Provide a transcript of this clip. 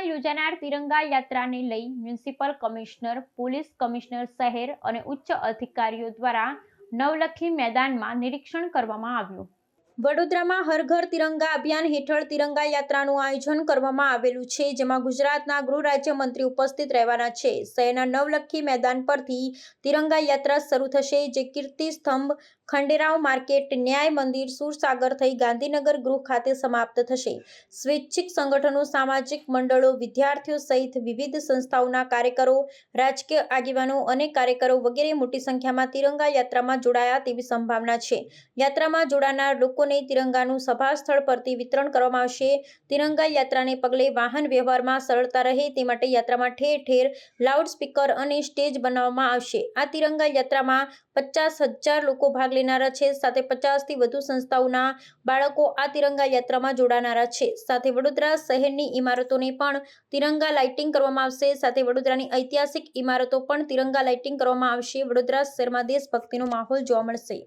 યોજાનાર તિરંગા યાત્રાને લઈ મ્યુનિસિપલ કમિશનર, પોલીસ કમિશનર શહેર અને ઉચ્ચ અધિકારીઓ દ્વારા નવલખી મેદાનમાં નિરીક્ષણ કરવામાં આવ્યું। વડોદરામાં હર ઘર તિરંગા અભિયાન હેઠળ તિરંગા યાત્રાનું આયોજન કરવામાં આવેલું છે, જેમાં ગુજરાતના ગૃહ રાજ્યમંત્રી ઉપસ્થિત રહેવાના છે। શહેરના નવલખી મેદાન પરથી તિરંગા યાત્રા શરૂ થશે, જે કીર્તિ સ્તંભ, ખંડેરાવ માર્કેટ, ન્યાય મંદિર, સુરસાગર થઈ ગાંધીનગર ગૃહ ખાતે સમાપ્ત થશે। સ્વૈચ્છિક સંગઠનો, સામાજિક મંડળો, વિદ્યાર્થીઓ સહિત વિવિધ સંસ્થાઓના કાર્યકરો, રાજકીય આગેવાનો અને કાર્યકરો વગેરે મોટી સંખ્યામાં તિરંગા યાત્રામાં જોડાયા તેવી સંભાવના છે। યાત્રામાં જોડાનાર લોકોને તિરંગાનું સભા સ્થળ પરથી વિતરણ કરવામાં આવશે। તિરંગા યાત્રાને પગલે વાહન વ્યવહારમાં સરળતા રહે તે માટે યાત્રામાં ઠેર ઠેર લાઉડ સ્પીકર અને સ્ટેજ બનાવવામાં આવશે। આ તિરંગા યાત્રામાં 50,000 લોકો ભાગ લેનારા છે, સાથે 50થી વધુ સંસ્થાઓના બાળકો આ તિરંગા યાત્રામાં જોડાનારા છે। સાથે વડોદરા શહેરની ઇમારતોને પણ તિરંગા લાઇટિંગ કરવામાં આવશે। સાથે વડોદરાની ઐતિહાસિક ઇમારતો પણ તિરંગા લાઇટિંગ કરવામાં આવશે। વડોદરા શહેરમાં દેશભક્તિનો માહોલ જોવા મળશે।